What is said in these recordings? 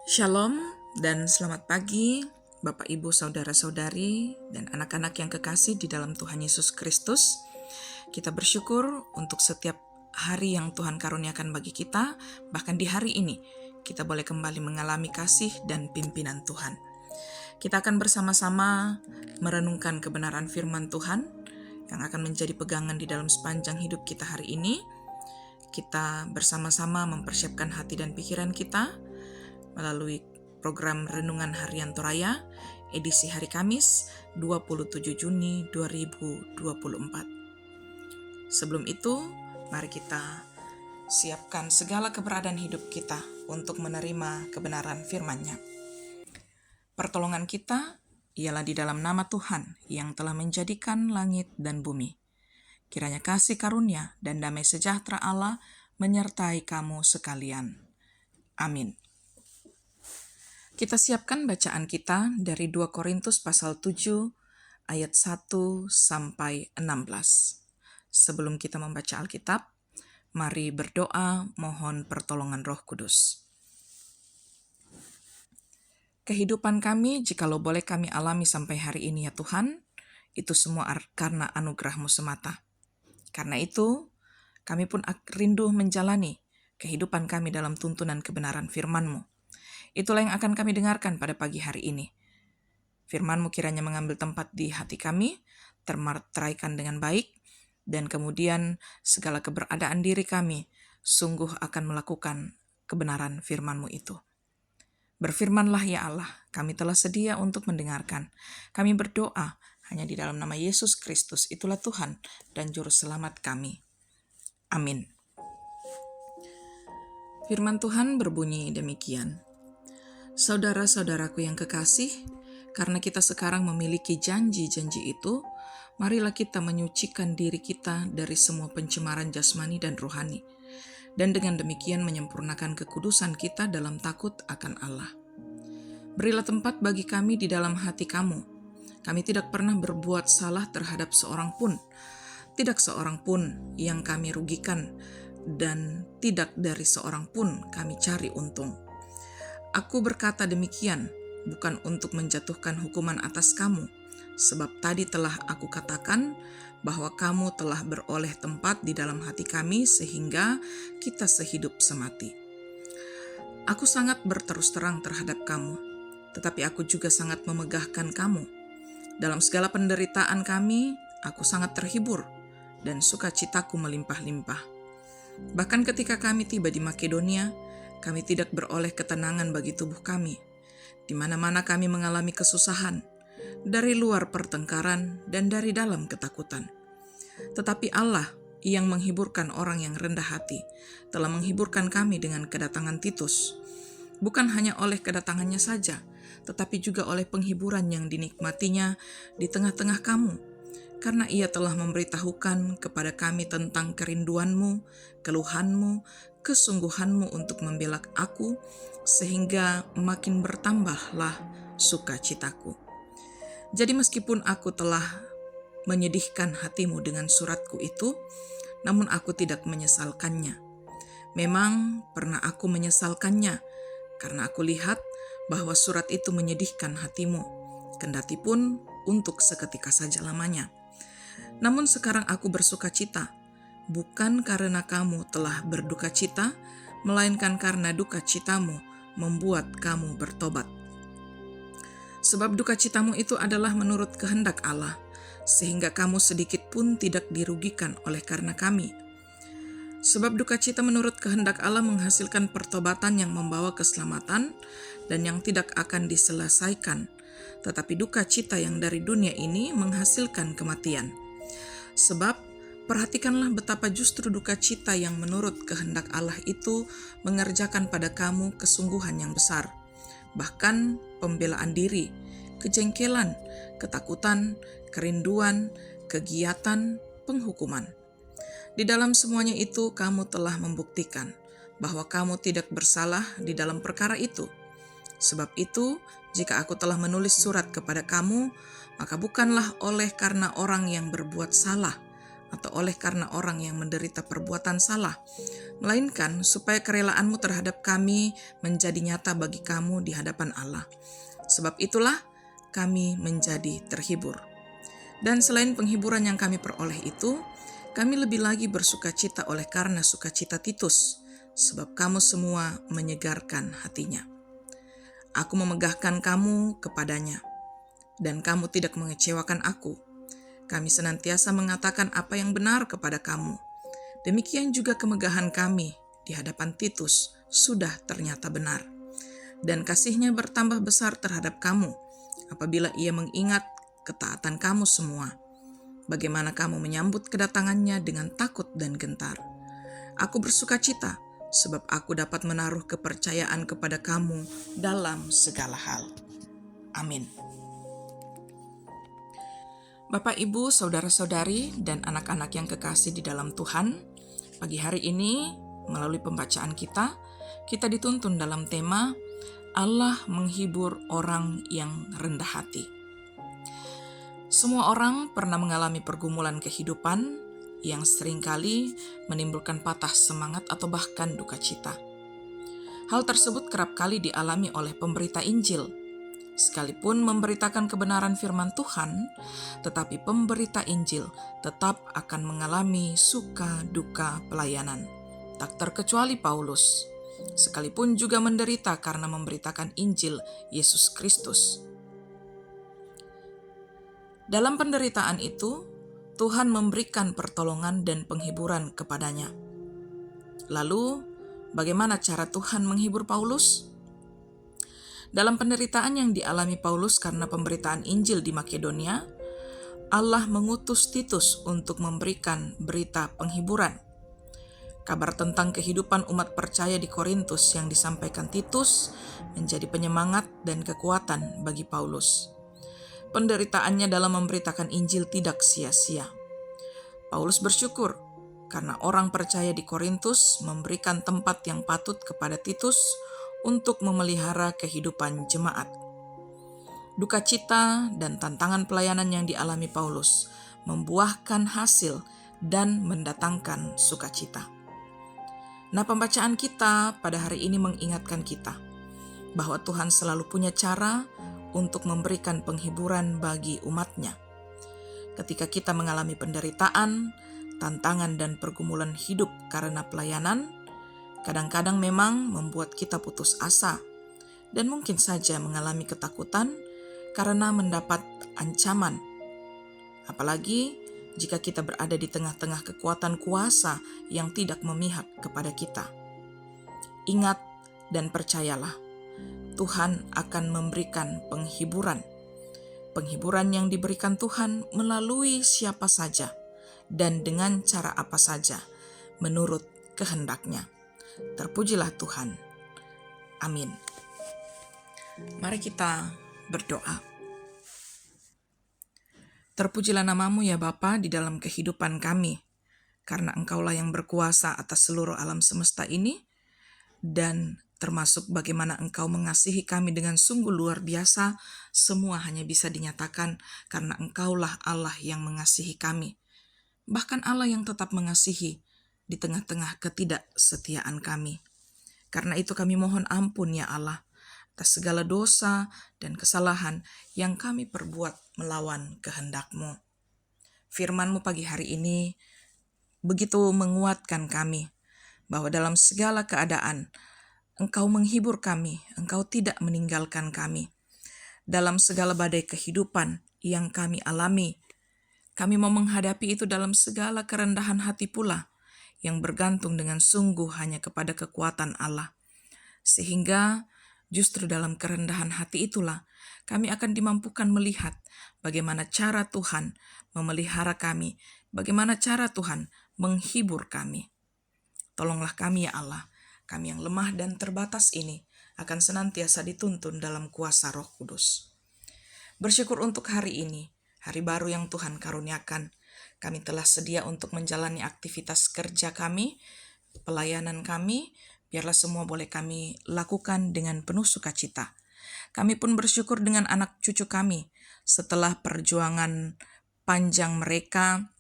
Shalom dan selamat pagi Bapak Ibu Saudara-saudari dan anak-anak yang kekasih di dalam Tuhan Yesus Kristus. Kita bersyukur untuk setiap hari yang Tuhan karuniakan bagi kita, bahkan di hari ini kita boleh kembali mengalami kasih dan pimpinan Tuhan. Kita akan bersama-sama merenungkan kebenaran firman Tuhan yang akan menjadi pegangan di dalam sepanjang hidup kita hari ini. Kita bersama-sama mempersiapkan hati dan pikiran kita melalui program Renungan Harian Toraya, edisi hari Kamis, 27 Juni 2024. Sebelum itu, mari kita siapkan segala keberadaan hidup kita untuk menerima kebenaran firman-Nya. Pertolongan kita ialah di dalam nama Tuhan yang telah menjadikan langit dan bumi. Kiranya kasih karunia dan damai sejahtera Allah menyertai kamu sekalian. Amin. Kita siapkan bacaan kita dari 2 Korintus pasal 7 ayat 1 sampai 16. Sebelum kita membaca Alkitab, mari berdoa mohon pertolongan Roh Kudus. Kehidupan kami, jikalau boleh kami alami sampai hari ini ya Tuhan, itu semua karena anugerah-Mu semata. Karena itu, kami pun rindu menjalani kehidupan kami dalam tuntunan kebenaran firman-Mu. Itulah yang akan kami dengarkan pada pagi hari ini. Firman-Mu kiranya mengambil tempat di hati kami, termateraikan dengan baik, dan kemudian segala keberadaan diri kami sungguh akan melakukan kebenaran firman-Mu itu. Berfirmanlah ya Allah, kami telah sedia untuk mendengarkan. Kami berdoa hanya di dalam nama Yesus Kristus, itulah Tuhan dan Juru Selamat kami. Amin. Firman Tuhan berbunyi demikian. Saudara-saudaraku yang kekasih, karena kita sekarang memiliki janji-janji itu, marilah kita menyucikan diri kita dari semua pencemaran jasmani dan rohani, dan dengan demikian menyempurnakan kekudusan kita dalam takut akan Allah. Berilah tempat bagi kami di dalam hati kamu. Kami tidak pernah berbuat salah terhadap seorang pun, tidak seorang pun yang kami rugikan, dan tidak dari seorang pun kami cari untung. Aku berkata demikian, bukan untuk menjatuhkan hukuman atas kamu, sebab tadi telah aku katakan bahwa kamu telah beroleh tempat di dalam hati kami sehingga kita sehidup semati. Aku sangat berterus terang terhadap kamu, tetapi aku juga sangat memegahkan kamu. Dalam segala penderitaan kami, aku sangat terhibur dan sukacitaku melimpah-limpah. Bahkan ketika kami tiba di Makedonia, kami tidak beroleh ketenangan bagi tubuh kami. Di mana-mana kami mengalami kesusahan, dari luar pertengkaran dan dari dalam ketakutan. Tetapi Allah yang menghiburkan orang yang rendah hati, telah menghiburkan kami dengan kedatangan Titus. Bukan hanya oleh kedatangannya saja, tetapi juga oleh penghiburan yang dinikmatinya di tengah-tengah kamu. Karena ia telah memberitahukan kepada kami tentang kerinduanmu, keluhanmu, kesungguhanmu untuk membela aku, sehingga makin bertambahlah sukacitaku. Jadi meskipun aku telah menyedihkan hatimu dengan suratku itu, namun aku tidak menyesalkannya. Memang pernah aku menyesalkannya, karena aku lihat bahwa surat itu menyedihkan hatimu, kendati pun untuk seketika saja lamanya. Namun sekarang aku bersuka cita, bukan karena kamu telah berduka cita, melainkan karena duka citamu membuat kamu bertobat. Sebab duka citamu itu adalah menurut kehendak Allah, sehingga kamu sedikit pun tidak dirugikan oleh karena kami. Sebab duka cita menurut kehendak Allah menghasilkan pertobatan yang membawa keselamatan dan yang tidak akan diselesaikan, tetapi duka cita yang dari dunia ini menghasilkan kematian. Sebab, perhatikanlah betapa justru duka cita yang menurut kehendak Allah itu mengerjakan pada kamu kesungguhan yang besar, bahkan pembelaan diri, kejengkelan, ketakutan, kerinduan, kegiatan, penghukuman. Di dalam semuanya itu kamu telah membuktikan bahwa kamu tidak bersalah di dalam perkara itu. Sebab itu, jika aku telah menulis surat kepada kamu, maka bukanlah oleh karena orang yang berbuat salah atau oleh karena orang yang menderita perbuatan salah, melainkan supaya kerelaanmu terhadap kami menjadi nyata bagi kamu di hadapan Allah. Sebab itulah kami menjadi terhibur. Dan selain penghiburan yang kami peroleh itu, kami lebih lagi bersukacita oleh karena sukacita Titus, sebab kamu semua menyegarkan hatinya. Aku memegahkan kamu kepadanya, dan kamu tidak mengecewakan aku. Kami senantiasa mengatakan apa yang benar kepada kamu. Demikian juga kemegahan kami di hadapan Titus sudah ternyata benar. Dan kasihnya bertambah besar terhadap kamu apabila ia mengingat ketaatan kamu semua. Bagaimana kamu menyambut kedatangannya dengan takut dan gentar. Aku bersukacita sebab aku dapat menaruh kepercayaan kepada kamu dalam segala hal. Amin. Bapak, Ibu, saudara-saudari, dan anak-anak yang kekasih di dalam Tuhan, pagi hari ini melalui pembacaan kita dituntun dalam tema Allah menghibur orang yang rendah hati. Semua orang pernah mengalami pergumulan kehidupan yang seringkali menimbulkan patah semangat atau bahkan duka cita. Hal tersebut kerap kali dialami oleh pemberita Injil. Sekalipun memberitakan kebenaran firman Tuhan, tetapi pemberita Injil tetap akan mengalami suka duka pelayanan. Tak terkecuali Paulus, sekalipun juga menderita karena memberitakan Injil Yesus Kristus. Dalam penderitaan itu, Tuhan memberikan pertolongan dan penghiburan kepadanya. Lalu, bagaimana cara Tuhan menghibur Paulus? Dalam penderitaan yang dialami Paulus karena pemberitaan Injil di Makedonia, Allah mengutus Titus untuk memberikan berita penghiburan. Kabar tentang kehidupan umat percaya di Korintus yang disampaikan Titus menjadi penyemangat dan kekuatan bagi Paulus. Penderitaannya dalam memberitakan Injil tidak sia-sia. Paulus bersyukur karena orang percaya di Korintus memberikan tempat yang patut kepada Titus untuk memelihara kehidupan jemaat. Duka cita dan tantangan pelayanan yang dialami Paulus membuahkan hasil dan mendatangkan sukacita. Nah, pembacaan kita pada hari ini mengingatkan kita bahwa Tuhan selalu punya cara untuk memberikan penghiburan bagi umatnya. Ketika kita mengalami penderitaan, tantangan dan pergumulan hidup karena pelayanan, kadang-kadang memang membuat kita putus asa dan mungkin saja mengalami ketakutan karena mendapat ancaman. Apalagi jika kita berada di tengah-tengah kekuatan kuasa yang tidak memihak kepada kita. Ingat dan percayalah, Tuhan akan memberikan penghiburan. Penghiburan yang diberikan Tuhan melalui siapa saja dan dengan cara apa saja menurut kehendak-Nya. Terpujilah Tuhan. Amin. Mari kita berdoa. Terpujilah nama-Mu ya Bapa di dalam kehidupan kami, karena Engkaulah yang berkuasa atas seluruh alam semesta ini, dan termasuk bagaimana Engkau mengasihi kami dengan sungguh luar biasa, semua hanya bisa dinyatakan karena Engkaulah Allah yang mengasihi kami. Bahkan Allah yang tetap mengasihi di tengah-tengah ketidaksetiaan kami. Karena itu kami mohon ampun ya Allah, atas segala dosa dan kesalahan yang kami perbuat melawan kehendak-Mu. Firman-Mu pagi hari ini begitu menguatkan kami, bahwa dalam segala keadaan Engkau menghibur kami, Engkau tidak meninggalkan kami. Dalam segala badai kehidupan yang kami alami, kami mau menghadapi itu dalam segala kerendahan hati pula, yang bergantung dengan sungguh hanya kepada kekuatan Allah. Sehingga justru dalam kerendahan hati itulah kami akan dimampukan melihat bagaimana cara Tuhan memelihara kami, bagaimana cara Tuhan menghibur kami. Tolonglah kami ya Allah, kami yang lemah dan terbatas ini akan senantiasa dituntun dalam kuasa Roh Kudus. Bersyukur untuk hari ini, hari baru yang Tuhan karuniakan. Kami telah sedia untuk menjalani aktivitas kerja kami, pelayanan kami, biarlah semua boleh kami lakukan dengan penuh sukacita. Kami pun bersyukur dengan anak cucu kami setelah perjuangan panjang mereka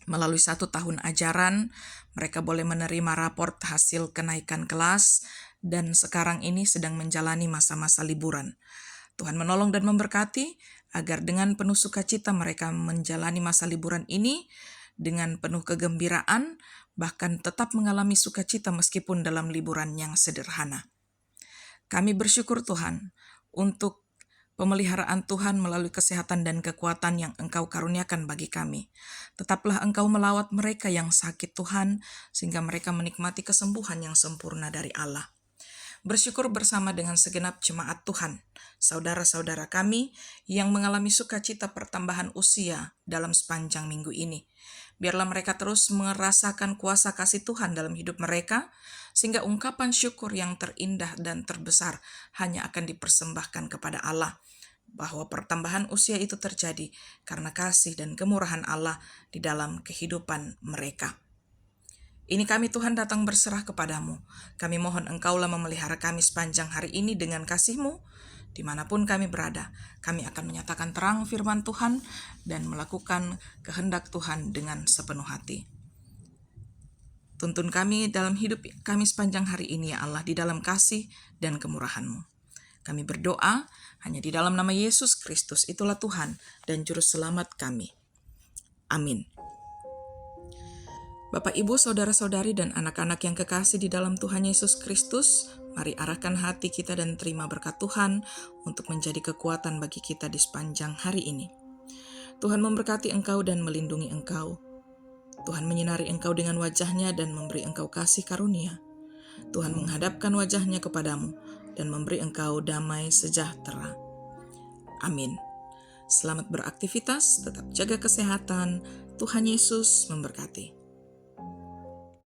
Melalui 1 tahun ajaran, mereka boleh menerima raport hasil kenaikan kelas, dan sekarang ini sedang menjalani masa-masa liburan. Tuhan menolong dan memberkati, agar dengan penuh sukacita mereka menjalani masa liburan ini dengan penuh kegembiraan, bahkan tetap mengalami sukacita meskipun dalam liburan yang sederhana. Kami bersyukur Tuhan untuk pemeliharaan Tuhan melalui kesehatan dan kekuatan yang Engkau karuniakan bagi kami. Tetaplah Engkau melawat mereka yang sakit Tuhan, sehingga mereka menikmati kesembuhan yang sempurna dari Allah. Bersyukur bersama dengan segenap jemaat Tuhan, saudara-saudara kami yang mengalami sukacita pertambahan usia dalam sepanjang minggu ini. Biarlah mereka terus merasakan kuasa kasih Tuhan dalam hidup mereka, sehingga ungkapan syukur yang terindah dan terbesar hanya akan dipersembahkan kepada Allah, bahwa pertambahan usia itu terjadi karena kasih dan kemurahan Allah di dalam kehidupan mereka. Ini kami Tuhan datang berserah kepadamu. Kami mohon Engkaulah memelihara kami sepanjang hari ini dengan kasih-Mu. Dimanapun kami berada, kami akan menyatakan terang firman Tuhan dan melakukan kehendak Tuhan dengan sepenuh hati. Tuntun kami dalam hidup kami sepanjang hari ini ya Allah, di dalam kasih dan kemurahan-Mu. Kami berdoa hanya di dalam nama Yesus Kristus, itulah Tuhan dan Juru Selamat kami. Amin. Bapak, Ibu, saudara-saudari, dan anak-anak yang kekasih di dalam Tuhan Yesus Kristus, mari arahkan hati kita dan terima berkat Tuhan untuk menjadi kekuatan bagi kita di sepanjang hari ini. Tuhan memberkati engkau dan melindungi engkau. Tuhan menyinari engkau dengan wajah-Nya dan memberi engkau kasih karunia. Tuhan menghadapkan wajah-Nya kepadamu dan memberi engkau damai sejahtera. Amin. Selamat beraktivitas, tetap jaga kesehatan. Tuhan Yesus memberkati.